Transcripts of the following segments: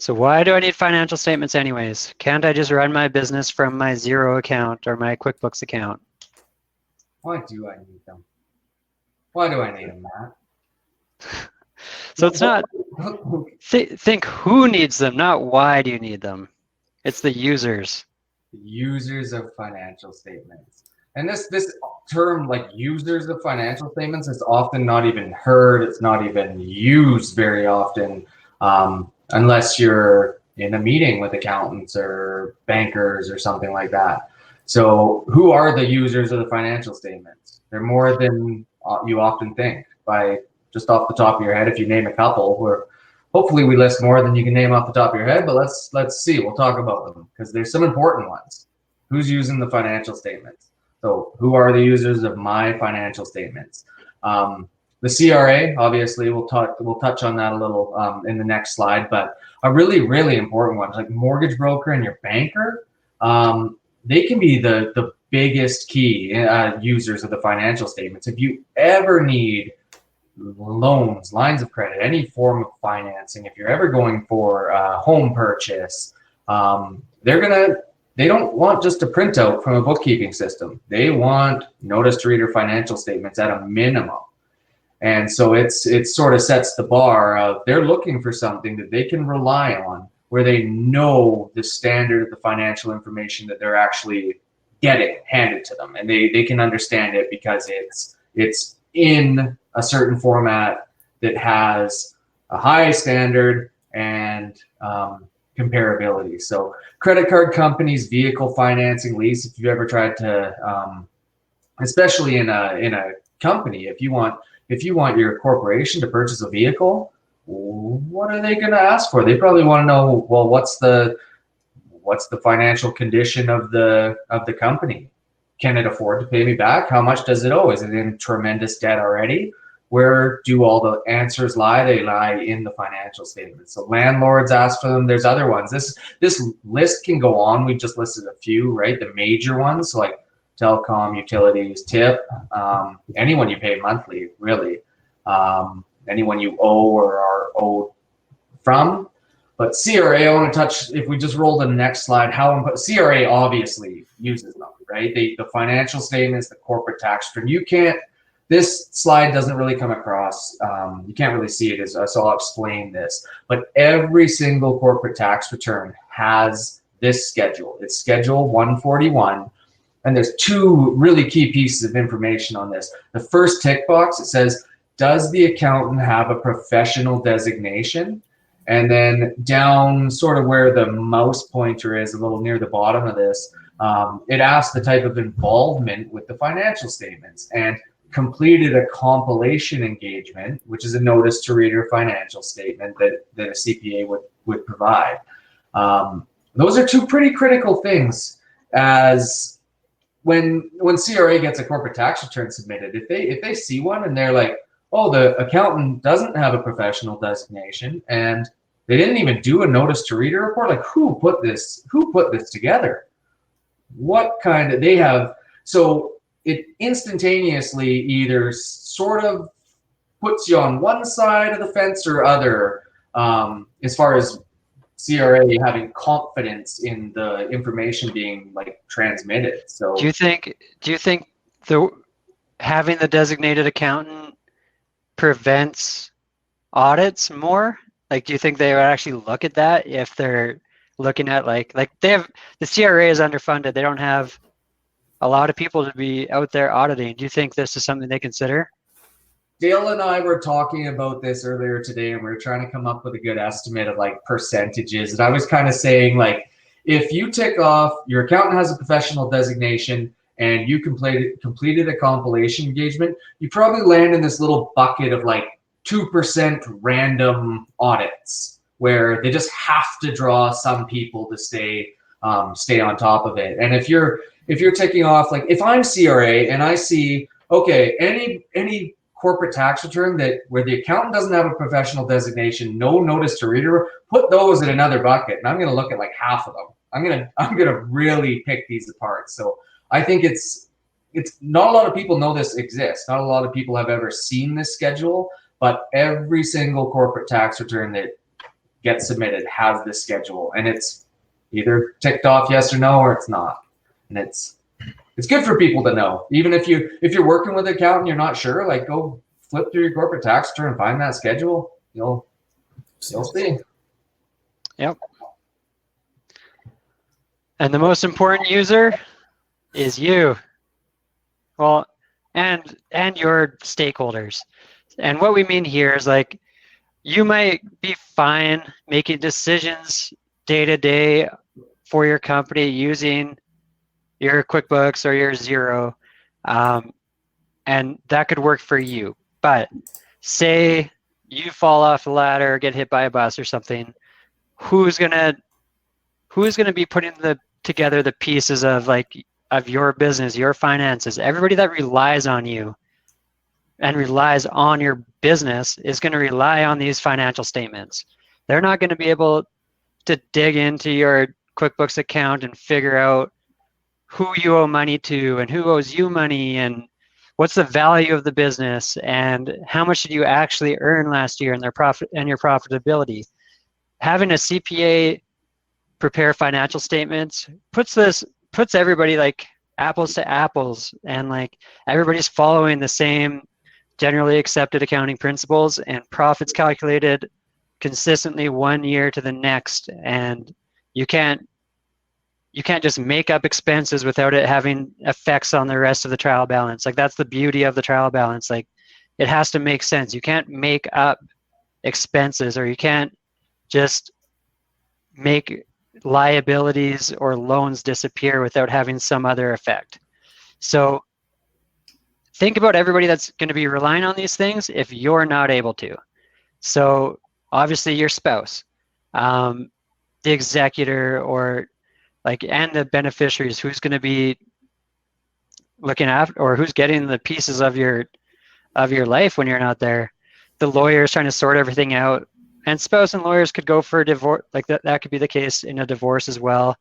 So why do I need financial statements anyways? Can't I just run my business from my Xero account or my QuickBooks account? Why do I need them? Why do I need them, Matt? So it's not, think who needs them, not why do you need them. It's the users. Users of financial statements. And this term, like users of financial statements, is often not even heard. It's not even used very often, unless you're in a meeting with accountants or bankers or something like that. So who are the users of the financial statements? They're more than you often think. By just off the top of your head, if you name a couple, or hopefully we list more than you can name off the top of your head, but let's see. We'll talk about them because there's some important ones. Who's using the financial statements? So who are the users of my financial statements? The CRA, obviously, we'll touch on that a little in the next slide, but a really important one, like mortgage broker and your banker, they can be the biggest key users of the financial statements. If you ever need loans, lines of credit, any form of financing, if you're ever going for a home purchase, they don't want just a printout from a bookkeeping system. They want notice to reader financial statements at a minimum. And so it sort of sets the bar of they're looking for something that they can rely on, where they know the standard of the financial information that they're actually getting handed to them, and they can understand it because it's in a certain format that has a high standard and comparability. So credit card companies, vehicle financing, lease, if you've ever tried to, especially in a company, if you want your corporation to purchase a vehicle, what are they going to ask for? They probably want to know, well, what's the financial condition of the company? Can it afford to pay me back? How much does it owe? Is it in tremendous debt already? Where do all the answers lie? They lie in the financial statements. So landlords ask for them. There's other ones. This list can go on. We've just listed a few, right? The major ones, so like telecom, utilities, tip, anyone you pay monthly, really, anyone you owe or are owed from. But CRA, I want to touch, if we just roll to the next slide, CRA obviously uses them, right? The financial statements, the corporate tax return. This slide doesn't really come across. You can't really see it, so I'll explain this. But every single corporate tax return has this schedule. It's Schedule 141. And there's two really key pieces of information on this. The first tick box, it says, does the accountant have a professional designation? And then down sort of where the mouse pointer is, a little near the bottom of this, it asks the type of involvement with the financial statements. And completed a compilation engagement, which is a notice to reader financial statement that a CPA would provide. Those are two pretty critical things, as when CRA gets a corporate tax return submitted, if they see one and they're like, oh, the accountant doesn't have a professional designation and they didn't even do a notice to reader report, like who put this together? What kind of, they have, so it instantaneously either sort of puts you on one side of the fence or other, as far as CRA having confidence in the information being like transmitted. So do you think having the designated accountant prevents audits more? Like, do you think they would actually look at that if they're looking at like they have, the CRA is underfunded, they don't have a lot of people to be out there auditing. Do you think this is something they consider? Dale and I were talking about this earlier today, and we were trying to come up with a good estimate of like percentages. And I was kind of saying, like, if you tick off your accountant has a professional designation and you completed a compilation engagement, you probably land in this little bucket of like 2% random audits where they just have to draw some people to stay on top of it. And if you're ticking off, like if I'm CRA and I see, okay, any corporate tax return that where the accountant doesn't have a professional designation, no notice to reader, put those in another bucket, and I'm going to look at like half of them. I'm gonna really pick these apart. So I think it's not a lot of people know this exists. Not a lot of people have ever seen this schedule, but every single corporate tax return that get submitted has this schedule, and it's either ticked off yes or no, or it's not. And it's good for people to know. Even if you're working with an accountant, you're not sure, like go flip through your corporate tax return and find that schedule. You'll see. Yep. And the most important user is you. Well, and your stakeholders. And what we mean here is like, you might be fine making decisions day to day for your company using your QuickBooks or your Xero, and that could work for you. But say you fall off the ladder or get hit by a bus or something, who's gonna be putting together the pieces of your business, your finances? Everybody that relies on you and relies on your business is going to rely on these financial statements. They're not going to be able to dig into your QuickBooks account and figure out who you owe money to and who owes you money and what's the value of the business and how much did you actually earn last year and their profit and your profitability. Having a CPA prepare financial statements puts everybody like apples to apples, and like everybody's following the same generally accepted accounting principles, and profits calculated consistently 1 year to the next. And you can't just make up expenses without it having effects on the rest of the trial balance. Like that's the beauty of the trial balance. Like it has to make sense. You can't make up expenses, or you can't just make liabilities or loans disappear without having some other effect. So think about everybody that's going to be relying on these things if you're not able to. So obviously your spouse, the executor, or like, and the beneficiaries, who's going to be looking after, or who's getting the pieces of your life when you're not there. The lawyers trying to sort everything out, and spouse and lawyers could go for a divorce. Like that could be the case in a divorce as well.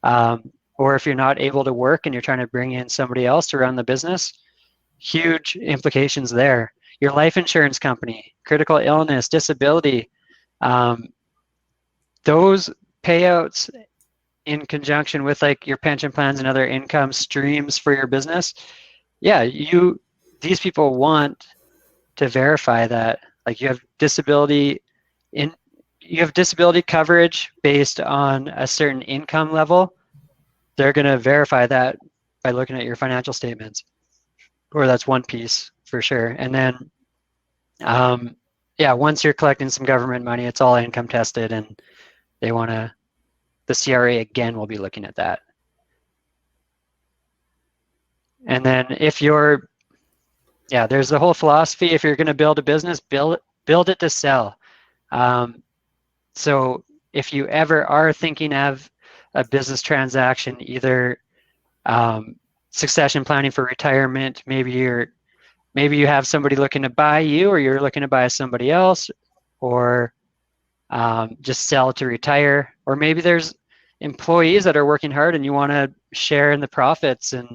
Or if you're not able to work and you're trying to bring in somebody else to run the business, huge implications there. Your life insurance company, critical illness, disability, those payouts in conjunction with like your pension plans and other income streams for your business. Yeah, these people want to verify that like you have disability coverage based on a certain income level. They're going to verify that by looking at your financial statements. Or that's one piece for sure. And then, once you're collecting some government money, it's all income tested, and the CRA again will be looking at that. And then there's the whole philosophy. If you're going to build a business, build it to sell. So if you ever are thinking of a business transaction, either succession planning for retirement, maybe you have somebody looking to buy you, or you're looking to buy somebody else, or just sell to retire, or maybe there's employees that are working hard and you want to share in the profits and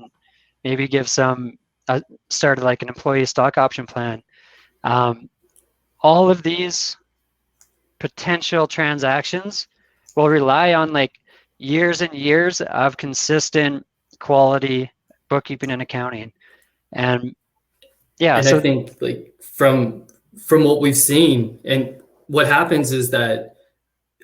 maybe give start like an employee stock option plan. All of these potential transactions will rely on like years and years of consistent quality bookkeeping and accounting. And I think like from what we've seen, and what happens is that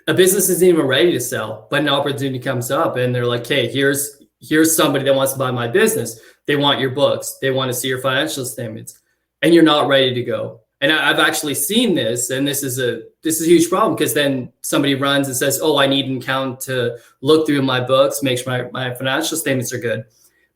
a business isn't even ready to sell, but an opportunity comes up and they're like, hey, here's somebody that wants to buy my business. They want your books. They want to see your financial statements, and you're not ready to go. And I've actually seen this, and this is a huge problem, because then somebody runs and says, oh, I need an accountant to look through my books, make sure my financial statements are good.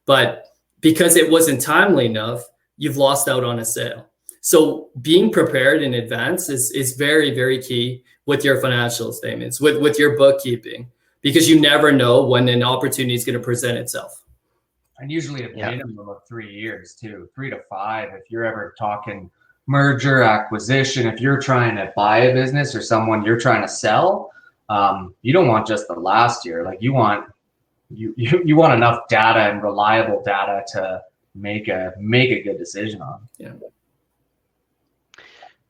But because it wasn't timely enough, you've lost out on a sale. So being prepared in advance is very, very key with your financial statements, with your bookkeeping, because you never know when an opportunity is going to present itself. And usually a minimum of 3 years too, 3 to 5, if you're ever talking merger, acquisition. If you're trying to buy a business or someone you're trying to sell, you don't want just the last year. Like you want enough data and reliable data to make a good decision on. Yeah.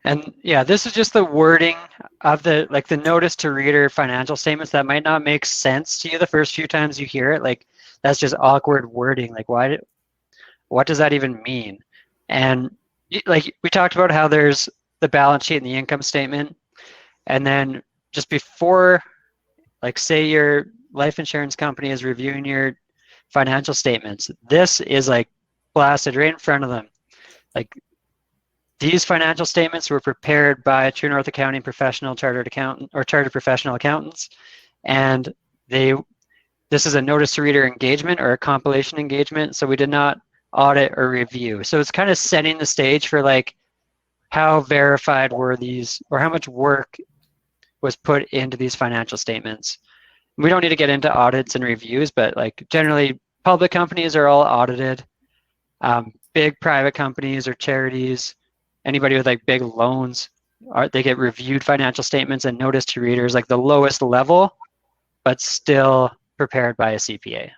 And yeah, this is just the wording of the notice to reader financial statements that might not make sense to you the first few times you hear it. Like that's just awkward wording. Like what does that even mean? And like we talked about how there's the balance sheet and the income statement, and then just before, like say your life insurance company is reviewing your financial statements, this is like blasted right in front of them. Like these financial statements were prepared by True North Accounting professional chartered accountant or chartered professional accountants, and this is a notice to reader engagement or a compilation engagement, so we did not audit or review. So it's kind of setting the stage for like how verified were these, or how much work was put into these financial statements. We don't need to get into audits and reviews, but like generally public companies are all audited. Big private companies or charities, anybody with like big loans, they get reviewed financial statements and notice to readers, like the lowest level, but still prepared by a CPA.